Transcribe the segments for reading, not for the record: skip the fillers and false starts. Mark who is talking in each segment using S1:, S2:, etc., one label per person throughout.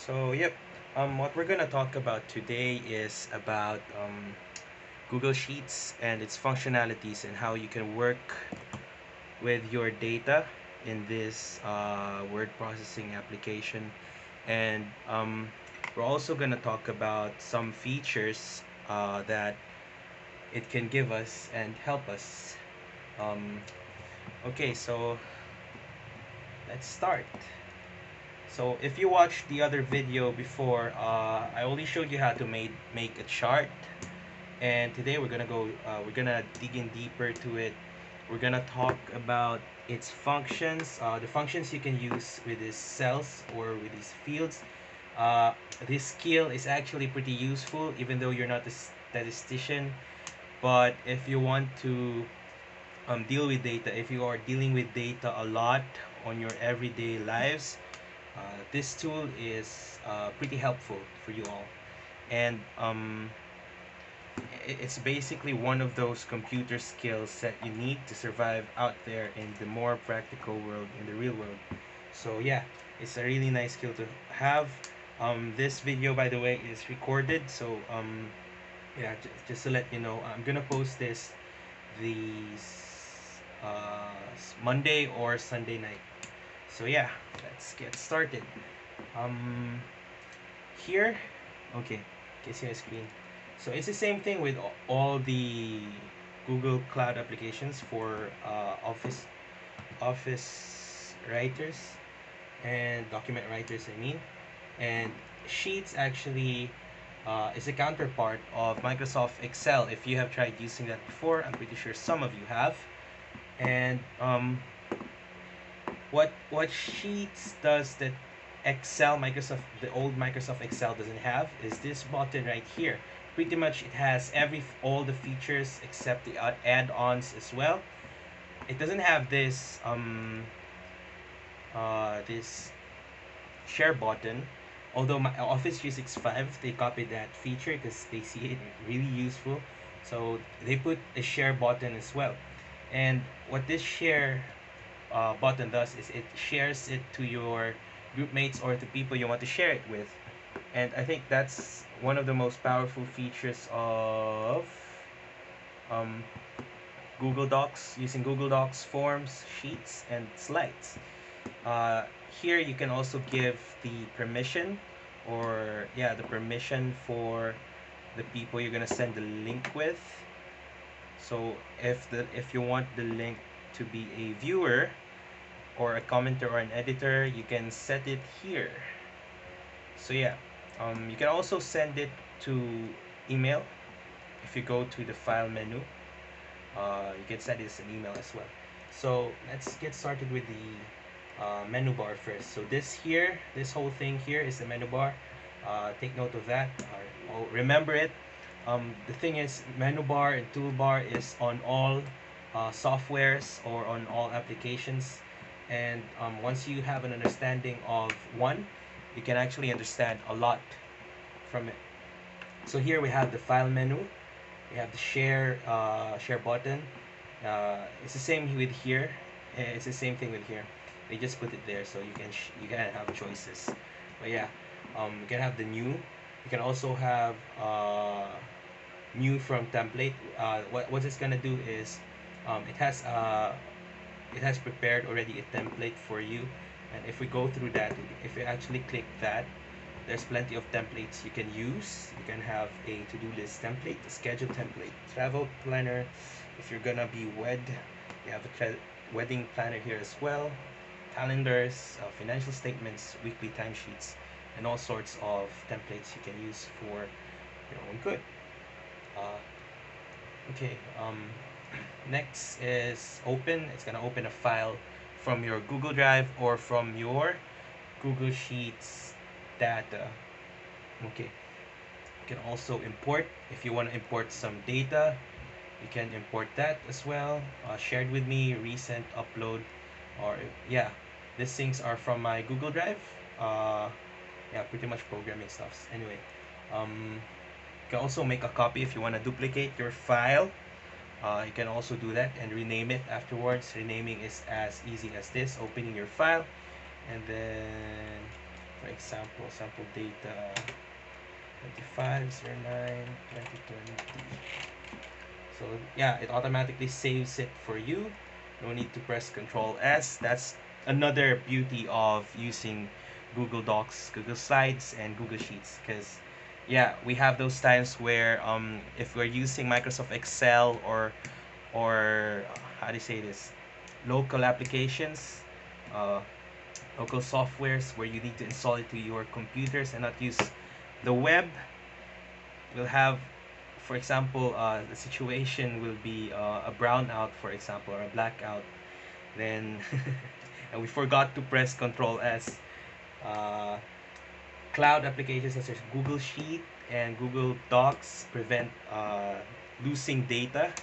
S1: Yep. What we're gonna talk about today is about Google Sheets and its functionalities and how you can work with your data in this word processing application. And we're also gonna talk about some features that it can give us and help us. Um, okay, so let's start. So if you watched the other video before, I only showed you how to make a chart, and today we're gonna dig in deeper to it. We're gonna talk about its functions, the functions you can use with these cells or with these fields. Uh, this skill is actually pretty useful, even though you're not a statistician. But if you want to deal with data, if you are dealing with data a lot on your everyday lives, this tool is pretty helpful for you all, and it's basically one of those computer skills that you need to survive out there in the more practical world, in the real world. So yeah, it's a really nice skill to have. This video, by the way, is recorded, so yeah, just to let you know, I'm gonna post this Monday or Sunday night. So yeah, let's get started. Um, Here, okay, can see my screen. So it's the same thing with all the Google Cloud applications for Office writers and document writers. I mean, and Sheets actually is a counterpart of Microsoft Excel. If you have tried using that before, I'm pretty sure some of you have. And what Sheets does that the old Microsoft Excel doesn't have is this button right here. Pretty much it has all the features except the add-ons as well. It doesn't have this share button. Although my Office 365 they copied that feature because they see it really useful. So they put a share button as well. And what this share button does is it shares it to your group mates or to people you want to share it with. And I think that's one of the most powerful features of um, Google Docs, using Google Docs forms, sheets, and slides. Uh, Here you can also give the permission, or yeah, the permission for the people you're gonna send the link with. So if you want the link to be a viewer or a commenter or an editor, you can set it here. So yeah, you can also send it to email. If you go to the file menu, you can send it as an email as well. So let's get started with the menu bar first. So this whole thing here is the menu bar. Take note of that. Remember it. The thing is, menu bar and toolbar is on all softwares or on all applications. And once you have an understanding of one, you can actually understand a lot from it. So here we have the file menu. We have the share button. It's the same with here. It's the same thing with here. They just put it there so you can have choices. But yeah, you can have the new. You can also have new from template. What it's gonna do is it has prepared already a template for you, and if we go through that, if you actually click that, there's plenty of templates you can use. You can have a to-do list template, a schedule template, travel planner. If you're gonna be you have a wedding planner here as well, calendars, financial statements, weekly timesheets, and all sorts of templates you can use for your own good. Uh, okay, next is open. It's gonna open a file from your Google Drive or from your Google Sheets data. Okay, you can also import if you want to import some data. You can import that as well. Shared with me, recent upload, or yeah, these things are from my Google Drive. Uh, yeah, pretty much programming stuffs. Anyway, you can also make a copy if you want to duplicate your file. You can also do that and rename it afterwards. Renaming is as easy as this: opening your file and then For example, sample data 25/09/2020. So yeah, it automatically saves it for you. No need to press Control S. That's another beauty of using Google Docs, Google Slides, and Google Sheets. Because yeah, we have those times where if we're using Microsoft Excel or how do you say this, local applications, uh, local softwares where you need to install it to your computers and not use the web, we'll have, for example, the situation will be a brownout, for example, or a blackout. Then, and we forgot to press Control S. Uh, Cloud applications such as Google Sheet and Google Docs prevent losing data.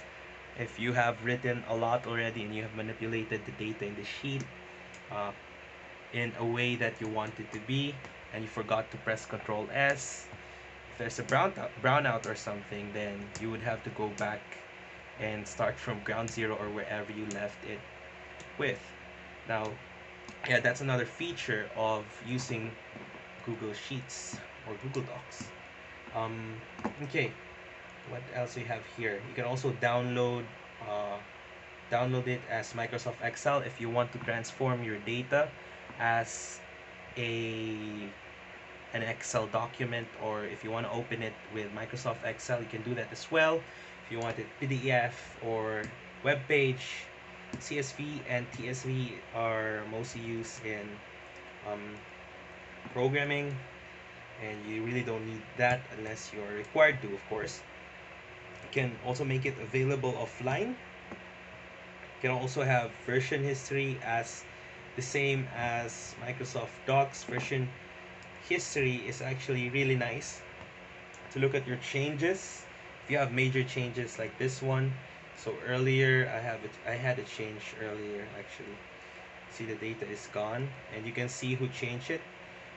S1: If you have written a lot already and you have manipulated the data in the sheet uh, in a way that you want it to be, and you forgot to press Control S, if there's a brownout or something, then you would have to go back and start from ground zero or wherever you left it with. Now, yeah, that's another feature of using Google Sheets or Google Docs. Um, okay, what else do you have here? You can also uh, download it as Microsoft Excel if you want to transform your data as a an Excel document, or if you want to open it with Microsoft Excel, you can do that as well. If you want it PDF or web page, CSV and TSV are mostly used in um, programming, and you really don't need that unless you're required to, of course. You can also make it available offline. You can also have version history as the same as Microsoft Docs. Version history is actually really nice to look at your changes. If you have major changes like this one, so earlier I had a change earlier actually. See, the data is gone and you can see who changed it.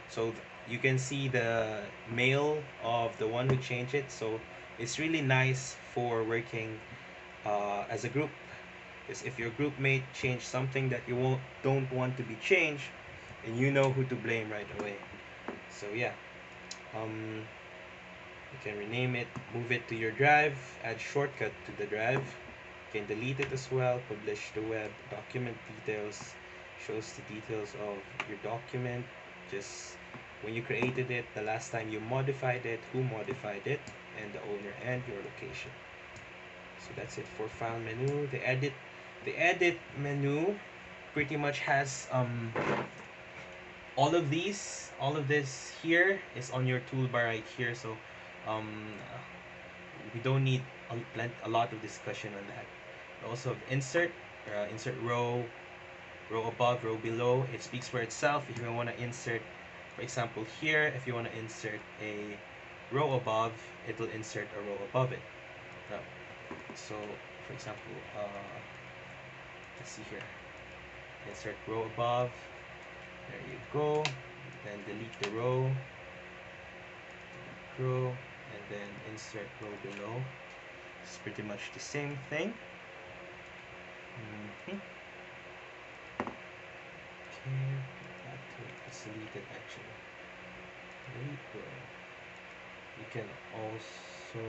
S1: So you can see the mail of the one who changed it. So it's really nice for working as a group, because if your group mate changed something that you don't want to be changed, and you know who to blame right away. So yeah, um, you can rename it, move it to your drive, add shortcut to the drive. You can delete it as well, publish the web, document details, shows the details of your document, just when you created it, the last time you modified it, who modified it, and the owner and your location. So that's it for file menu. The edit menu pretty much has all of this here is on your toolbar right here. So um, we don't need a lot of discussion on that. We also have insert row, row above, row below. It speaks for itself. If you want to insert, for example, here, if you want to insert a row above, it will insert a row above it. Now, so, for example, let's see here. Insert row above. There you go. Then delete the row, and then insert row below. It's pretty much the same thing. Okay, back to it. It's deleted actually. Delete row. You can also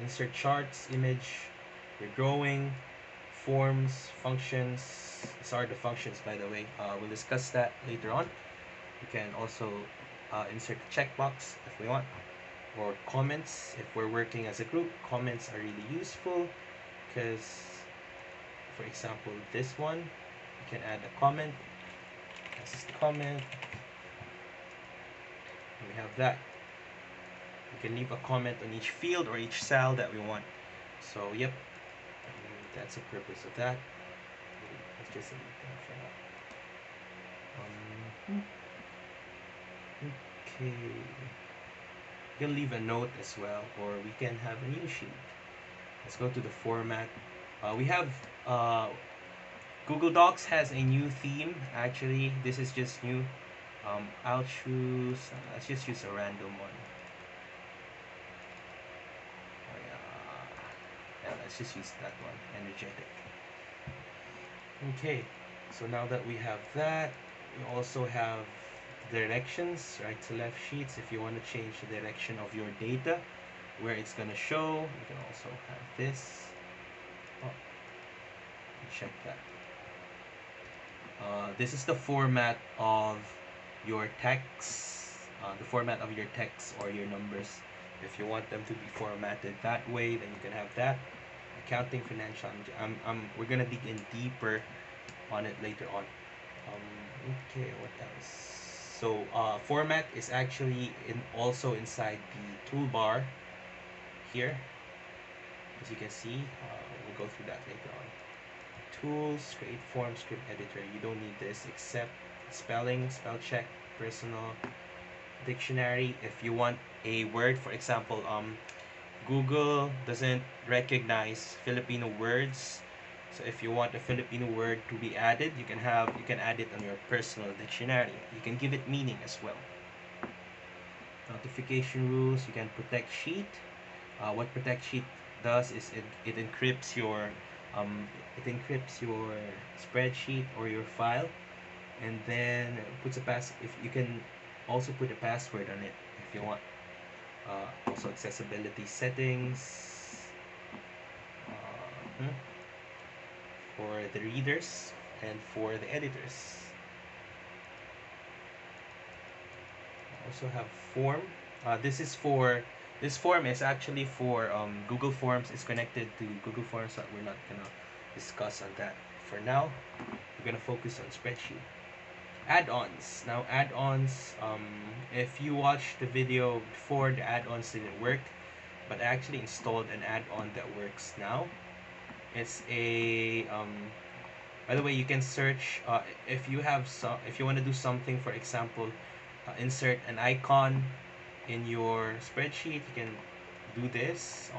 S1: insert charts, image, your drawing, forms, functions. These are the functions, by the way. We'll discuss that later on. You can also insert a checkbox if we want, or comments if we're working as a group. Comments are really useful because, for example, this one, you can add a comment. This is the comment. And we have that. We can leave a comment on each field or each cell that we want. So, yep, that's the purpose of that. Let's just delete that for now. Okay. You can leave a note as well, or we can have a new sheet. Let's go to the format. We have Google Docs has a new theme. Actually, this is just new. I'll choose. Let's just use a random one. Yeah, let's just use that one. Energetic. Okay. So now that we have that, we also have directions, right to left sheets. If you want to change the direction of your data, where it's going to show, you can also have this. Oh, check that. This is the format of your text, the format of your text or your numbers. If you want them to be formatted that way, then you can have that. Accounting, financial. We're gonna dig in deeper on it later on. Okay, what else? So format is actually also inside the toolbar here. As you can see, we'll go through that later on. Tools, create form, script editor. You don't need this except spelling, spell check, personal, dictionary. If you want a word, for example, Google doesn't recognize Filipino words. So if you want a Filipino word to be added, you can add it on your personal dictionary. You can give it meaning as well. Notification rules. You can protect sheet. What protect sheet does is it encrypts your um, spreadsheet or your file, and then puts a pass. If you can also put a password on it if you want. Also accessibility settings for the readers and for the editors. Also have form. This form is actually for Google Forms. It's connected to Google Forms, but we're not gonna discuss on that for now. We're gonna focus on spreadsheet. Add-ons. Now add-ons, if you watched the video before, the add-ons didn't work, but I actually installed an add-on that works now. It's a by the way, you can search if you want to do something, for example, insert an icon in your spreadsheet. You can do this,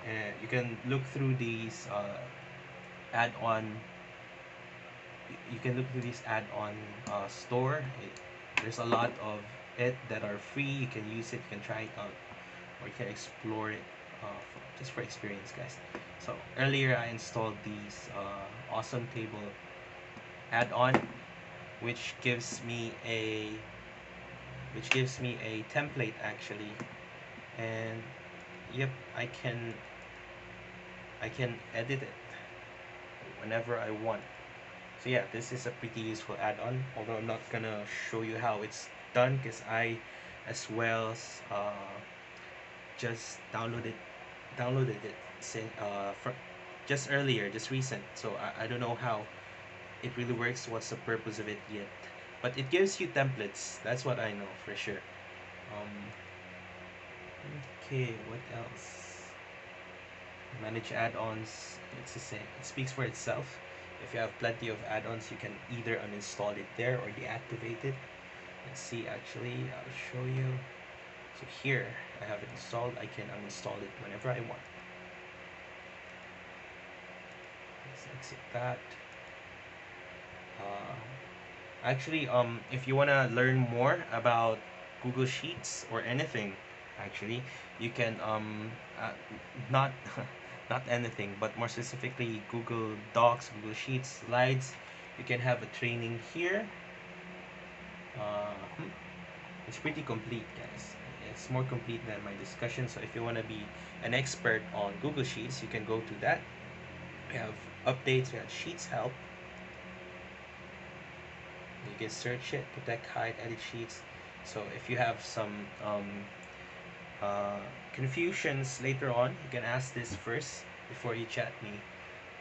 S1: and you can look through these add-on you can look through this add-on store. There's a lot of it that are free. You can use it, you can try it out, or you can explore it just for experience, guys. So earlier I installed these awesome table add-on, which gives me a template actually, and yep, I can edit it whenever I want. So yeah, this is a pretty useful add-on, although I'm not gonna show you how it's done because I as well just downloaded it from just earlier, just recent. So I don't know how it really works, what's the purpose of it yet, but it gives you templates. That's what I know for sure. um, okay, what else? Manage add-ons. It's the same, it speaks for itself. If you have plenty of add-ons, you can either uninstall it there or deactivate it. Let's see, actually I'll show you. So here I have it installed. I can uninstall it whenever I want. Let's exit that. Actually, if you want to learn more about Google Sheets or anything, actually, you can not not anything, but more specifically Google Docs, Google Sheets, slides. You can have a training here. Uh, it's pretty complete, guys. It's more complete than my discussion. So if you want to be an expert on Google Sheets, you can go to that. We have updates. We have Sheets Help. You can search it, protect, hide, edit sheets. So if you have some confusions later on, you can ask this first before you chat me.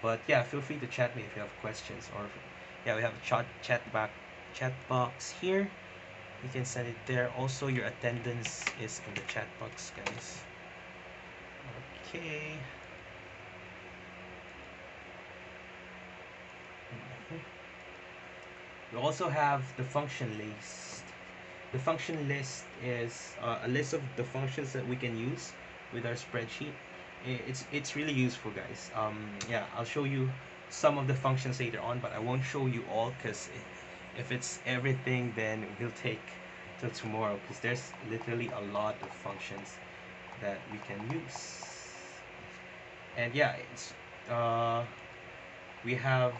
S1: But yeah, feel free to chat me if you have questions. Or yeah, we have a chat box here. You can send it there. Also, your attendance is in the chat box, guys. Okay. We also have the function list. The function list is a list of the functions that we can use with our spreadsheet. It's really useful, guys. Yeah, I'll show you some of the functions later on, but I won't show you all because if it's everything, then we'll take till tomorrow because there's literally a lot of functions that we can use. And yeah, it's we have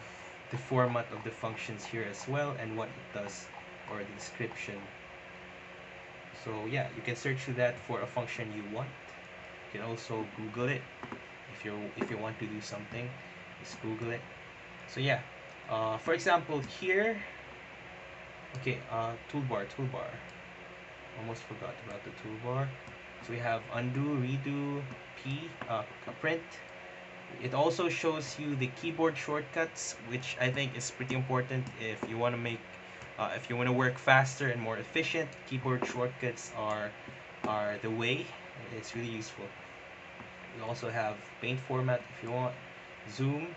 S1: the format of the functions here as well and what it does. or the description. So yeah, you can search that for a function you want. You can also Google it if you want to do something. Just Google it. So yeah, for example here, okay, toolbar. Almost forgot about the toolbar. So we have undo, redo, print. It also shows you the keyboard shortcuts, which I think is pretty important if you want to work faster and more efficient. Keyboard shortcuts are the way. It's really useful. We also have paint format if you want, zoom,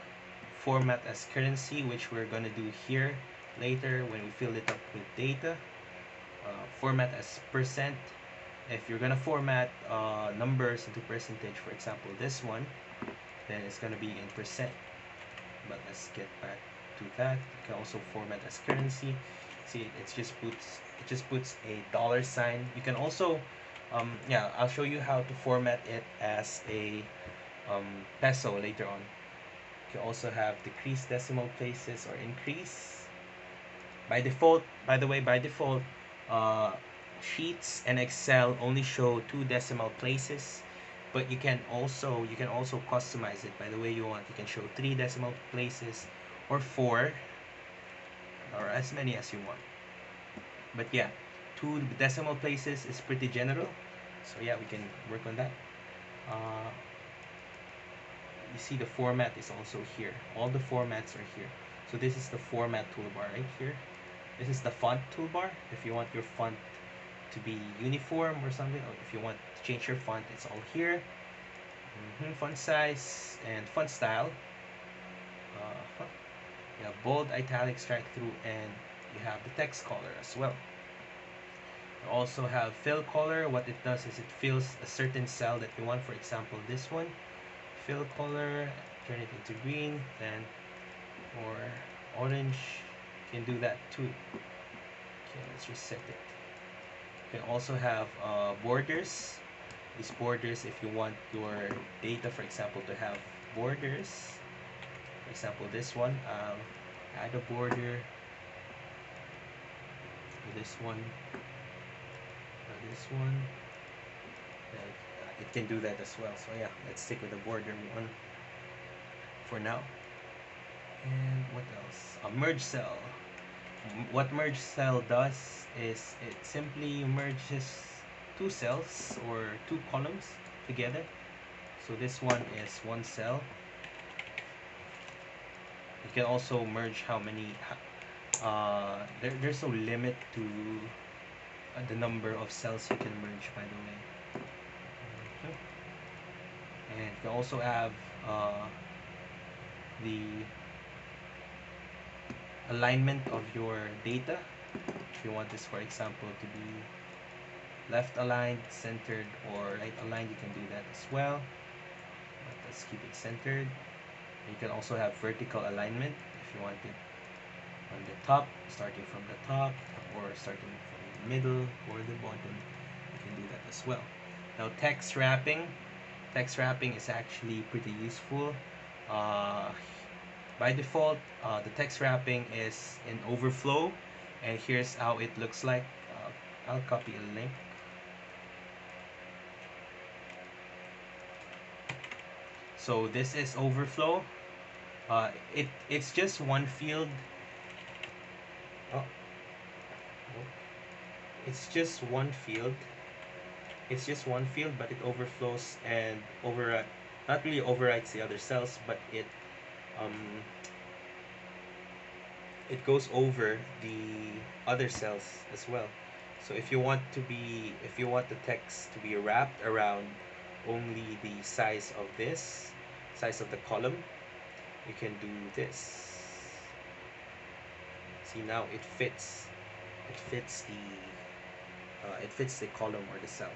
S1: format as currency, which we're gonna do here later when we fill it up with data. Format as percent. If you're gonna format numbers into percentage, for example this one, then it's gonna be in percent. But let's get back to that. You can also format as currency. See, it just puts a dollar sign. You can also yeah, I'll show you how to format it as a peso later on. You can also have decrease decimal places or increase. By default, by the way, by default, uh, Sheets and Excel only show 2 decimal places, but you can also customize it by the way you want. You can show 3 decimal places or 4 or as many as you want. But yeah, 2 decimal places is pretty general. So yeah, we can work on that. Uh, you see the format is also here. All the formats are here. So this is the format toolbar right here. This is the font toolbar. If you want your font to be uniform or something, or if you want to change your font, it's all here. Font size and font style. You have bold, italic, strike through, and you have the text color as well. You also have fill color. What it does is it fills a certain cell that you want. For example, this one, fill color, turn it into green, then or orange. You can do that too. Okay, let's reset it. You can also have borders. These borders, if you want your data, for example, to have borders. For example, this one, add a border. This one, this one. It can do that as well. So yeah, let's stick with the border one for now. And what else? A merge cell. What merge cell does is it simply merges 2 cells or 2 columns together. So this one is 1 cell. You can also merge how many. There's no limit to the number of cells you can merge, by the way. Okay. And you can also have the alignment of your data. If you want this, for example, to be left aligned, centered, or right aligned, you can do that as well. But let's keep it centered. You can also have vertical alignment if you want it on the top, starting from the top, or starting from the middle or the bottom. You can do that as well. Now text wrapping. Text wrapping is actually pretty useful. By default, the text wrapping is in overflow, and here's how it looks like. I'll copy a link. So this is overflow. It's just one field. Oh, it's just one field. It's just one field, but it overflows and override. Not really overwrites the other cells, but um, it goes over the other cells as well. So if you want the text to be wrapped around only the size of the column, you can do this. See, now it fits the column or the cell.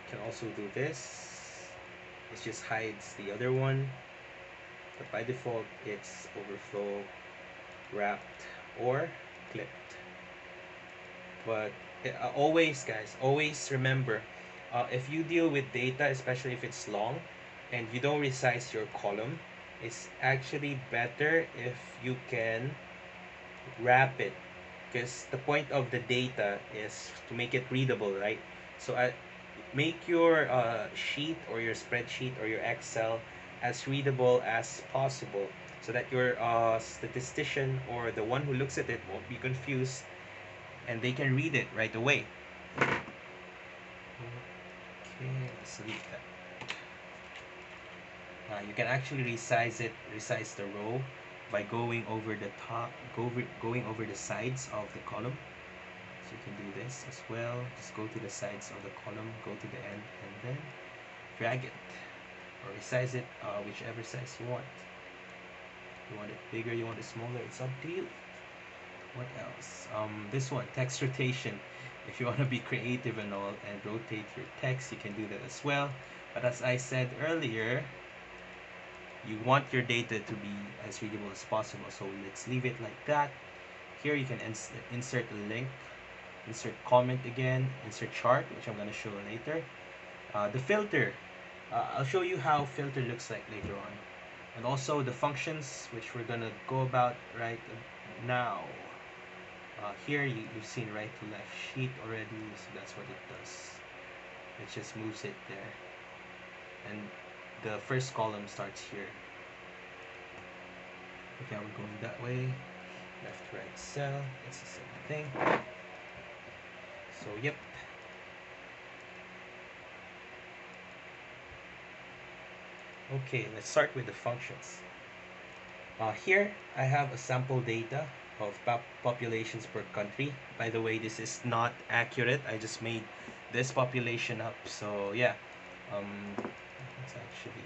S1: You can also do this. It just hides the other one, but by default it's overflow, wrapped, or clipped. But always, guys, always remember, if you deal with data, especially if it's long and you don't resize your column, it's actually better if you can wrap it because the point of the data is to make it readable, right? So make your sheet or your spreadsheet or your Excel as readable as possible so that your statistician or the one who looks at it won't be confused and they can read it right away. Okay, let's leave that. You can actually resize the row by going over the top, going over the sides of the column. So you can do this as well. Just go to the sides of the column, go to the end, and then drag it or resize it whichever size you want. You want it bigger, you want it smaller, it's up to you. What else? This one, text rotation. If you want to be creative and all and rotate your text, you can do that as well. But as I said earlier, you want your data to be as readable as possible. So let's leave it like that. Here you can insert a link, insert comment again, insert chart, which I'm going to show later. The filter, I'll show you how filter looks like later on. And also the functions, which we're going to go about right now. Here you've seen right to left sheet already, so that's what it does. It just moves it there. And the first column starts here. Okay, we're going that way. Left, right, cell. It's the same thing. So, yep. Okay, let's start with the functions. Here, I have a sample data of populations per country. By the way, this is not accurate. I just made this population up. So, yeah. Let's actually...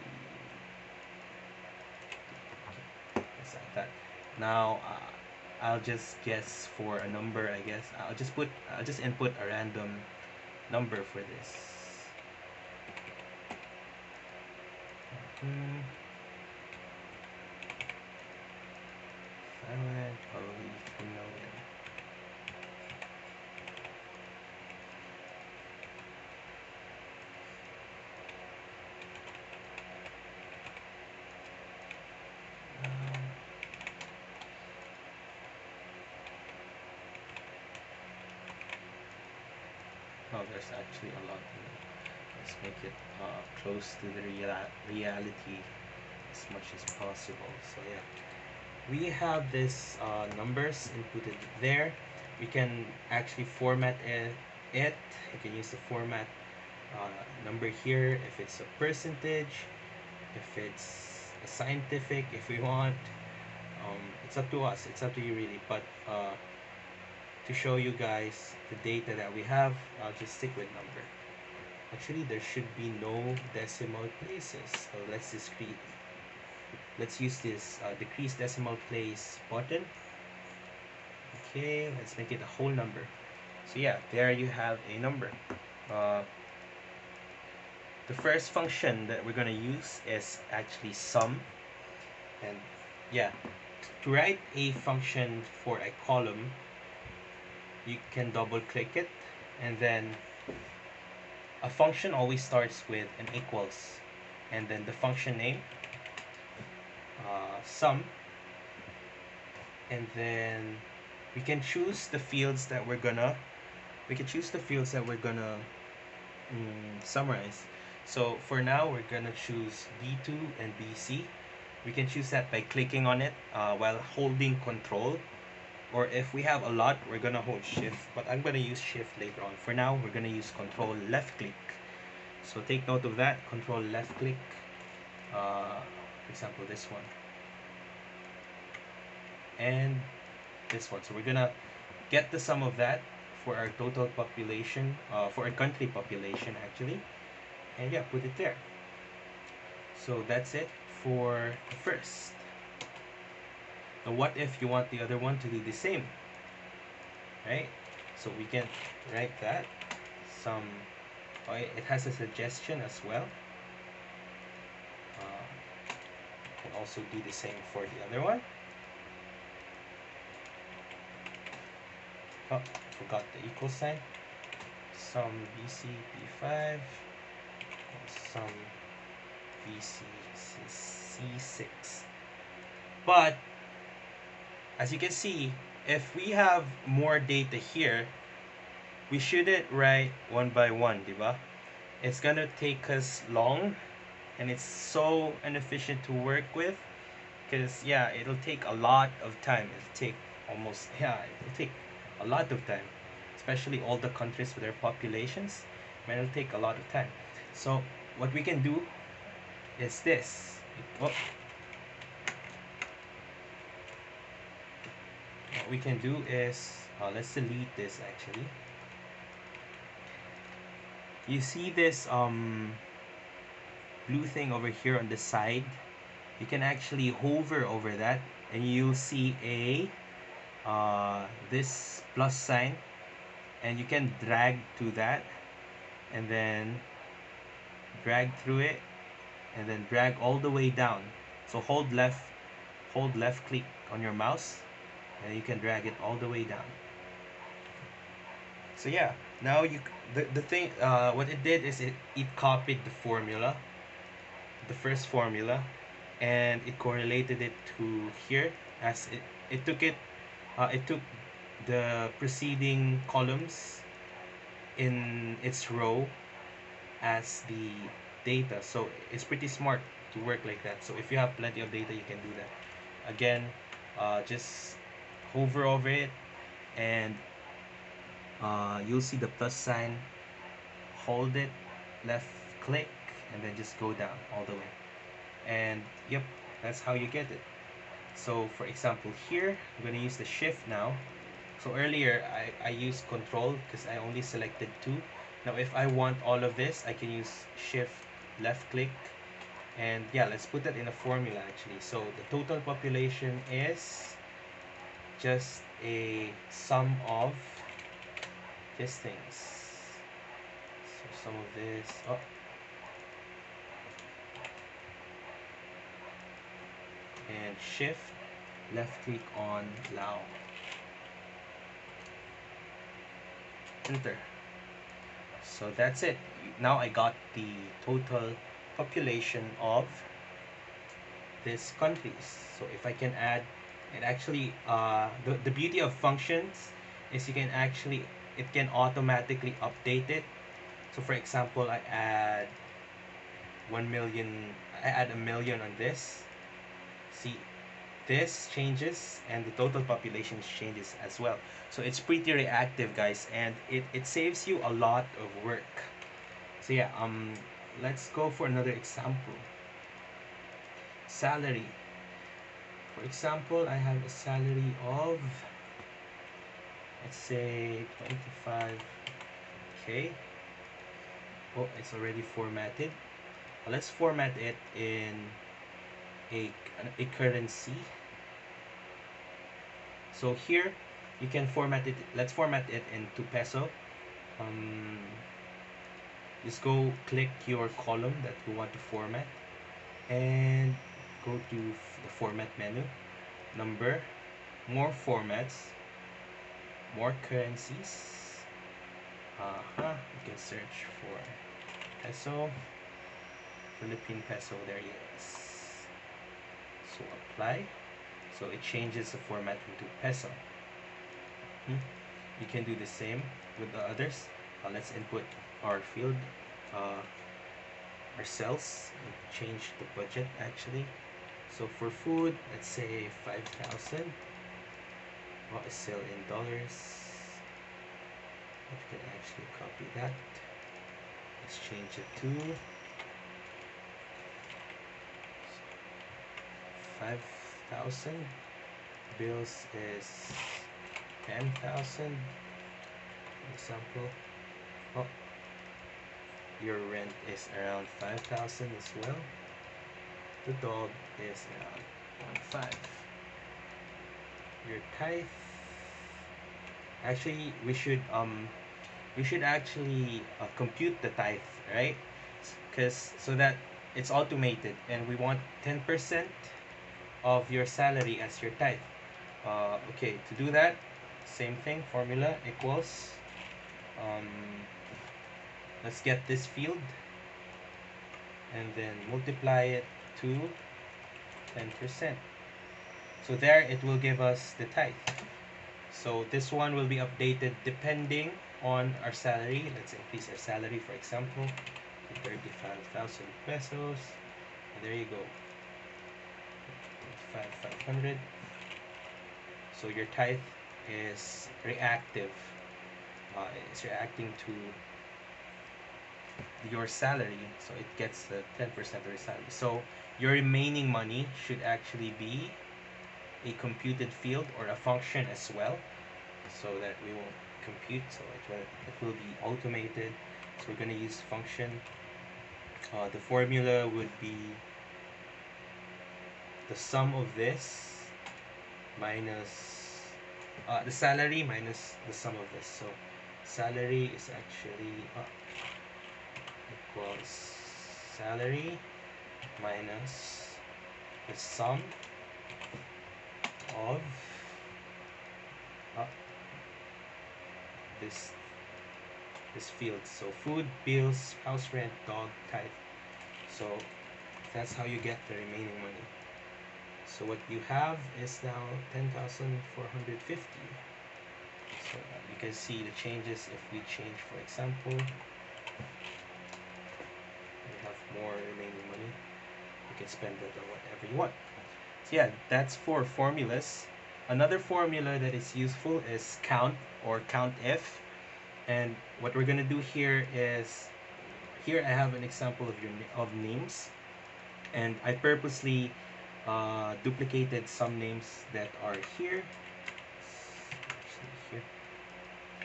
S1: It's like that. Now, I'll just guess for a number, I guess. I'll just input a random number for this. Probably 3 million. Oh, there's actually a lot in it. Let's make it close to the reality as much as possible. So yeah, we have this numbers inputted there. We can actually format it. You can use the format number here if it's a percentage, if it's a scientific, if we want. It's up to us. It's up to you really. But to show you guys the data that we have, I'll just stick with number. Actually, there should be no decimal places. So let's use this decrease decimal place button. Okay, let's make it a whole number. So yeah, there you have a number. The first function that we're gonna use is actually sum. And yeah, to write a function for a column, you can double click it, and then a function always starts with an equals, and then the function name, sum, and then we can choose the fields that we're gonna summarize. So for now, we're gonna choose B2 and BC. We can choose that by clicking on it while holding control, or if we have a lot, we're gonna hold shift, but I'm gonna use shift later on. For now, we're gonna use control left click. So take note of that, control left click. For example, this one and this one. So we're gonna get the sum of that for our total population, for our country population actually, and yeah, put it there. So that's it for the first. Now what if you want the other one to do the same, right? So we can write that it has a suggestion as well. Can also do the same for the other one. Oh, forgot the equal sign. Sum BC B5, sum BC C6. But as you can see, if we have more data here, we shouldn't write one by one, diba? It's gonna take us long, and it's so inefficient to work with, because yeah, it'll take a lot of time. It'll take almost, yeah, it'll take a lot of time, especially all the countries with their populations. Man, it'll take a lot of time. So what we can do is this. Oh, what we can do is, let's delete this actually. You see this blue thing over here on the side? You can actually hover over that, and you'll see a this plus sign, and you can drag to that, and then drag through it, and then drag all the way down. So hold left click on your mouse, and you can drag it all the way down. So yeah, now the thing, what it did is it copied the first formula, and it correlated it to here, as it took the preceding columns in its row as the data. So it's pretty smart to work like that. So if you have plenty of data, you can do that. Again, just hover over it, and you'll see the plus sign. Hold it, left click, and then just go down all the way. And yep, that's how you get it. So for example here, I'm going to use the shift now. So earlier I used control because I only selected 2. Now if I want all of this, I can use shift left click, and yeah, let's put that in a formula actually. So the total population is just a sum of these things. So some of this, oh, and shift left click on Lao, enter. So that's it. Now I got the total population of these countries. So if I can add, it actually, the beauty of functions is it can automatically update it. So for example, I add 1 million, I add a million on this. See, this changes, and the total population changes as well. So it's pretty reactive, guys, and it saves you a lot of work. So yeah, let's go for another example. Salary. For example, I have a salary of, let's say, 25k. Oh, it's already formatted. Let's format it in a currency. So here you can format it. Let's format it into peso. Just go click your column that you want to format, and go to the format menu, number, more formats, more currencies. You can search for peso, Philippine peso. There it is. So apply. So it changes the format into peso. You can do the same with the others. Let's input our field, our cells, and change the budget actually. So for food, let's say 5,000. What is still in dollars? We can actually copy that. Let's change it to 5,000. Bills is 10,000. Example. Oh, your rent is around 5,000 as well. The dog is around 1.5. Your tithe. Actually, we should actually compute the tithe, right? Because so that it's automated, and we want 10% of your salary as your tithe. Okay, to do that, same thing, formula equals, let's get this field, and then multiply it to 10%. So there it will give us the tithe. So this one will be updated depending on our salary. Let's increase our salary, for example, to 35,000 pesos. And there you go, 5,500. So your tithe is reactive. It's reacting to your salary, so it gets the 10% of your salary. So your remaining money should actually be a computed field or a function as well, so that we won't compute, so it will be automated. So we're going to use function. The formula would be the sum of this minus the salary minus the sum of this. So salary is actually equals salary minus the sum of uh, this field. So food, bills, house rent, dog, tithe. So that's how you get the remaining money. So what you have is now 10,450. So you can see the changes if we change, for example, we have more remaining money. You can spend it on whatever you want. So yeah, that's for formulas. Another formula that is useful is count or COUNTIF. And what we're gonna do here is, here I have an example of names, and I purposely duplicated some names that are here. Here.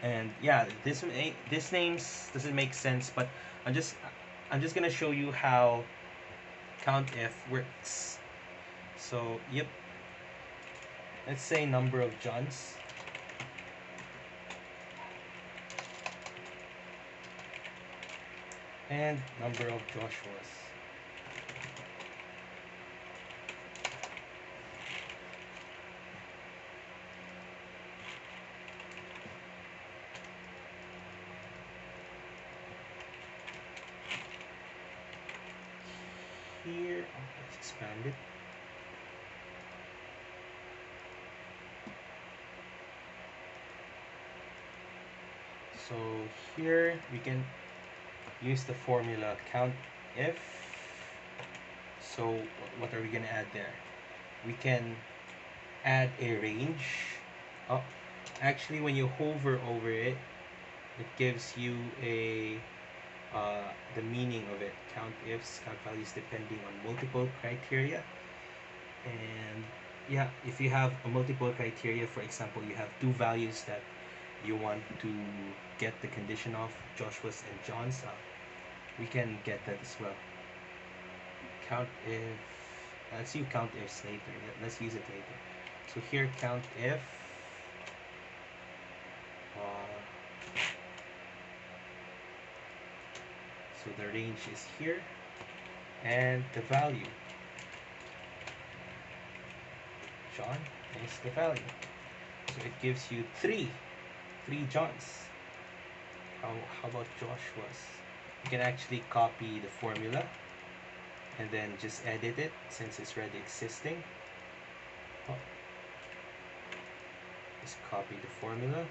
S1: And yeah, this names doesn't make sense, but I'm just gonna show you how COUNTIF works. So yep, let's say number of Johns. And number of Joshuas. Here, let's expand it. So here we can use the formula COUNTIF. So what are we gonna add there? We can add a range. Oh, actually, when you hover over it, it gives you the meaning of it. COUNTIFs, count values depending on multiple criteria. And yeah, if you have a multiple criteria, for example, you have two values that you want to get the condition of, Joshua's and John's, we can get that as well. COUNTIF, let's use COUNTIFs later. Let's use it later. So here, COUNTIF, so the range is here, and the value, John, is the value. So it gives you three Johns. How about Joshua's? You can actually copy the formula and then just edit it since it's already existing. Oh. Just copy the formula.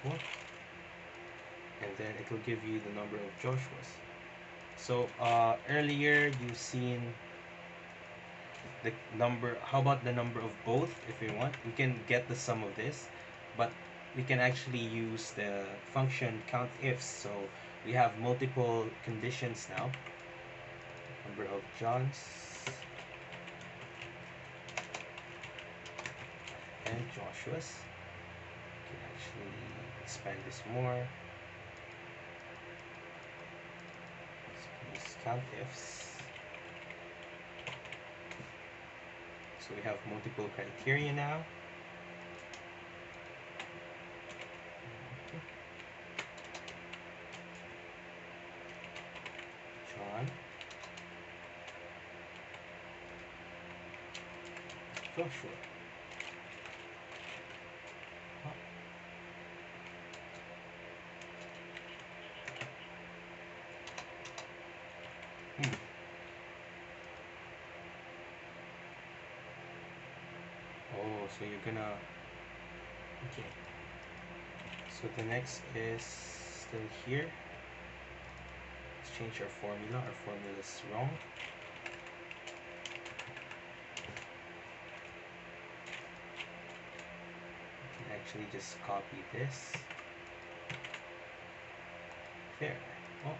S1: Joshua. And then it will give you the number of Joshua's. So earlier you've seen the number. How about the number of both? If we want, we can get the sum of this, but we can actually use the function COUNTIFs. So we have multiple conditions now. Number of Johns and Joshua's. We can actually expand this more. Let's use COUNTIFs. So we have multiple criteria now. John, Joshua. Hmm. Oh, so you're gonna. Okay. So the next is still here. Let's change our formula. Our formula is wrong. We can actually just copy this. There. Oh.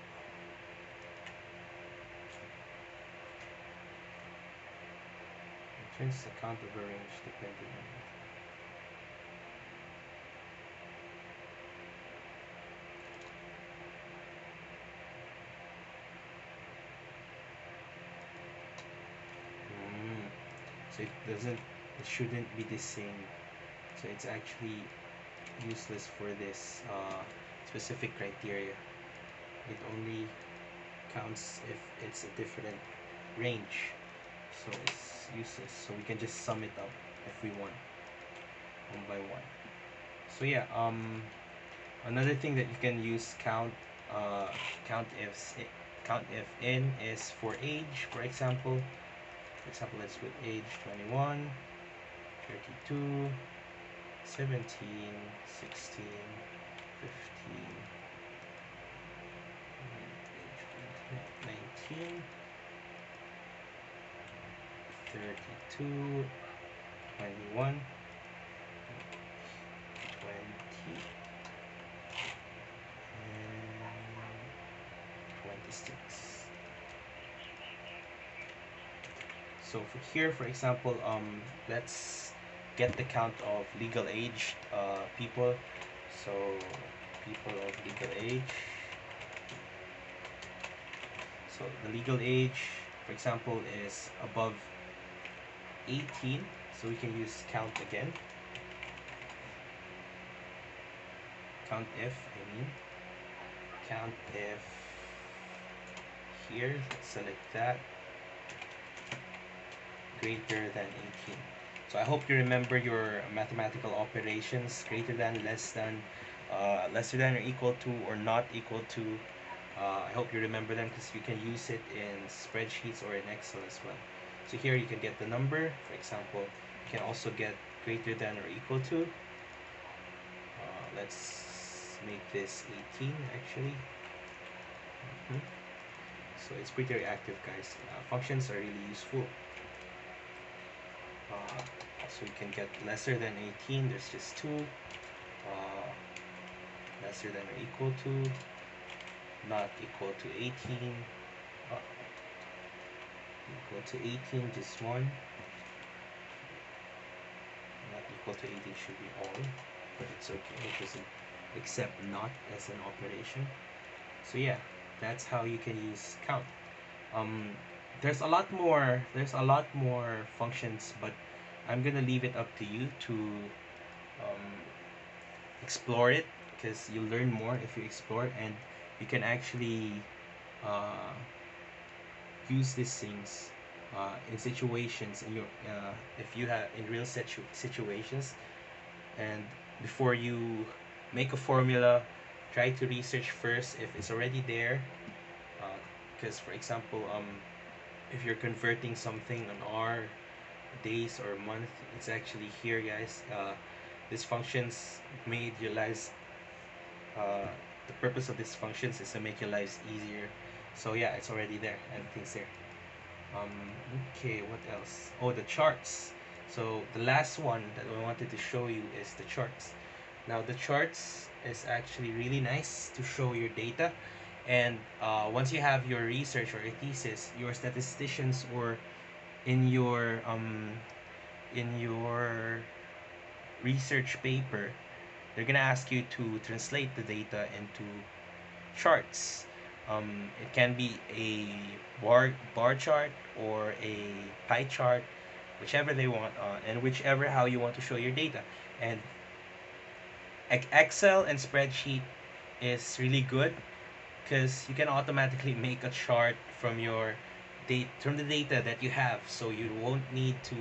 S1: Returns the count of a range depending on it. So it shouldn't be the same. So it's actually useless for this specific criteria. It only counts if it's a different range. So it's useless. So we can just sum it up if we want, one by one. So yeah, another thing that you can use uh, count ifs count if in is for age, for example. For example, let's put age 21, 32, 17, 16, 15, age 19, 32, 21, 20, and 26. So for here, for example, let's get the count of legal age people. So people of legal age. So the legal age, for example, is above 18. So we can use count again. Count if, I mean. Count if here, let's select that, greater than 18. So I hope you remember your mathematical operations, greater than, lesser than or equal to, or not equal to. I hope you remember them because you can use it in spreadsheets or in Excel as well. So here you can get the number, for example. You can also get greater than or equal to. Let's make this 18 actually. So it's pretty reactive, guys. Functions are really useful. So you can get lesser than 18, there's just 2. Lesser than or equal to, not equal to 18, equal to 18, just 1. Not equal to 18 should be all, but it's okay, it doesn't accept not as an operation. So yeah, that's how you can use count. Um, there's a lot more functions, but I'm gonna leave it up to you to um, explore it, because you'll learn more if you explore, and you can actually uh, use these things in situations in your if you have in real situations. And before you make a formula, try to research first if it's already there, because for example, if you're converting something on hour, days, or month, it's actually here, guys. These functions made your lives uh, the purpose of these functions is to make your lives easier. So yeah, it's already there, everything's there. um, okay, what else? Oh, the charts. So the last one that I wanted to show you is the charts. Now the charts is actually really nice to show your data, and once you have your research or your thesis, your statisticians, or in your research paper, they're gonna ask you to translate the data into charts. It can be a bar chart or a pie chart, whichever they want, and whichever how you want to show your data. And Excel and spreadsheet is really good because you can automatically make a chart from your from the data that you have, so you won't need to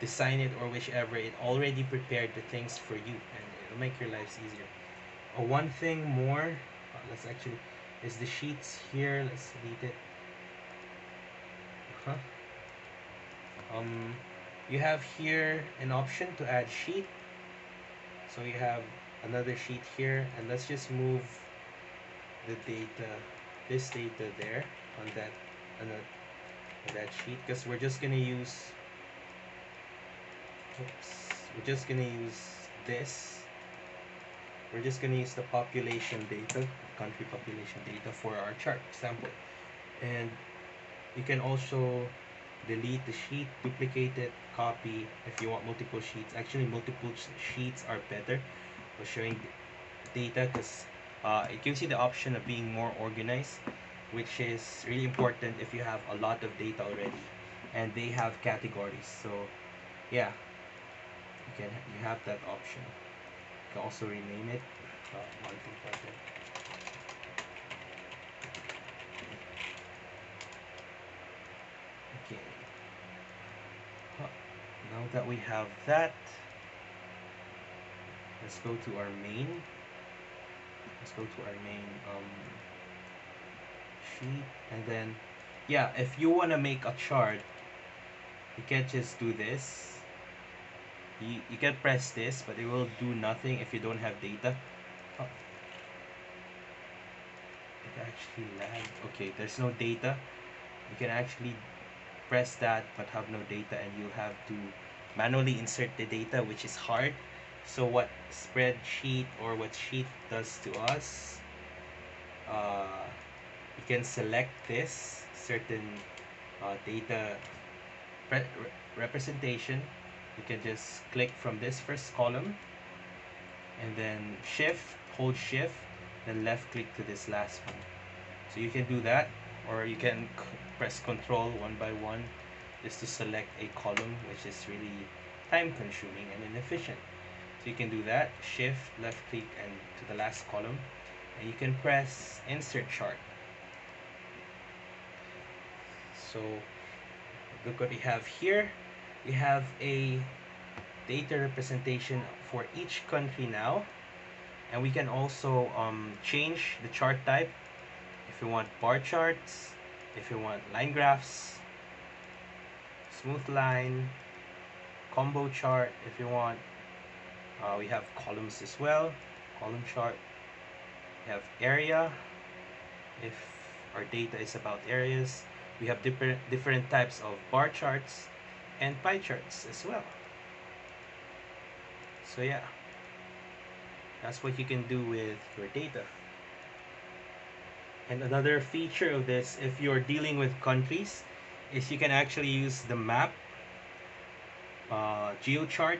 S1: design it or whichever. It already prepared the things for you, and it'll make your lives easier. One thing more, let's actually is the sheets here. Let's delete it. Huh? Um, you have here an option to add sheet. So you have another sheet here, and let's just move the data, this data there on that sheet, because we're just gonna use, oops, we're just gonna use this. We're just gonna use the population data, country population data for our chart sample, and you can also delete the sheet, duplicate it, copy if you want multiple sheets. Actually, multiple sheets are better for showing data because it gives you the option of being more organized, which is really important if you have a lot of data already and they have categories. So yeah, you have that option. You can also rename it. Multi-button. Okay. Now that we have that, let's go to our main. Let's go to our main sheet, and then yeah, if you want to make a chart, you can't just do this. You can press this, but it will do nothing if you don't have data. Oh, it actually lagged. Okay, there's no data. You can actually press that but have no data, and you'll have to manually insert the data, which is hard. So what spreadsheet or what sheet does to us, uh, you can select this certain data representation. You can just click from this first column and then hold shift, then left click to this last one. So you can do that, or you can press control one by one just to select a column, which is really time consuming and inefficient. So you can do that, shift, left click, and to the last column, and you can press insert chart. So look what we have here. We have a data representation for each country now, and we can also change the chart type if you want bar charts, if you want line graphs, smooth line, combo chart if you want. We have columns as well, column chart. We have area if our data is about areas. We have different types of bar charts and pie charts as well. So yeah, that's what you can do with your data. And another feature of this, if you're dealing with countries, is you can actually use the map GeoChart.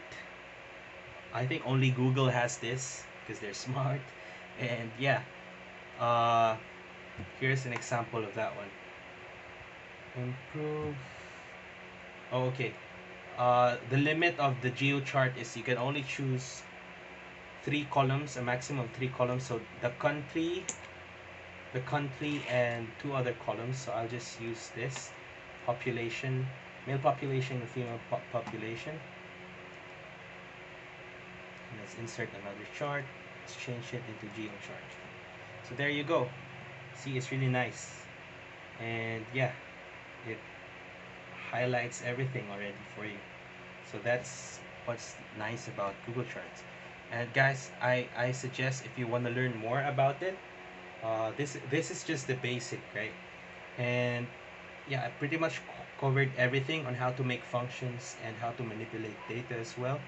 S1: I think only Google has this because they're smart. And yeah, uh, here's an example of that one. Improve. Oh, okay. The limit of the GeoChart is you can only choose 3 columns, a maximum of 3 columns. So the country, and 2 other columns. So I'll just use this population, male population and female population. And let's insert another chart. Let's change it into GeoChart. So there you go. See, it's really nice. And yeah, it highlights everything already for you. So that's what's nice about Google Charts. And guys, I suggest if you want to learn more about it, this is just the basic, right? And yeah, I pretty much covered everything on how to make functions and how to manipulate data as well.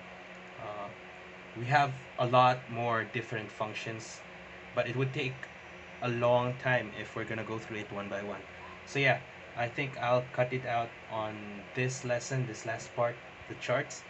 S1: Uh, we have a lot more different functions, but it would take a long time if we're gonna go through it one by one. So yeah, I think I'll cut it out on this lesson, this last part, the charts.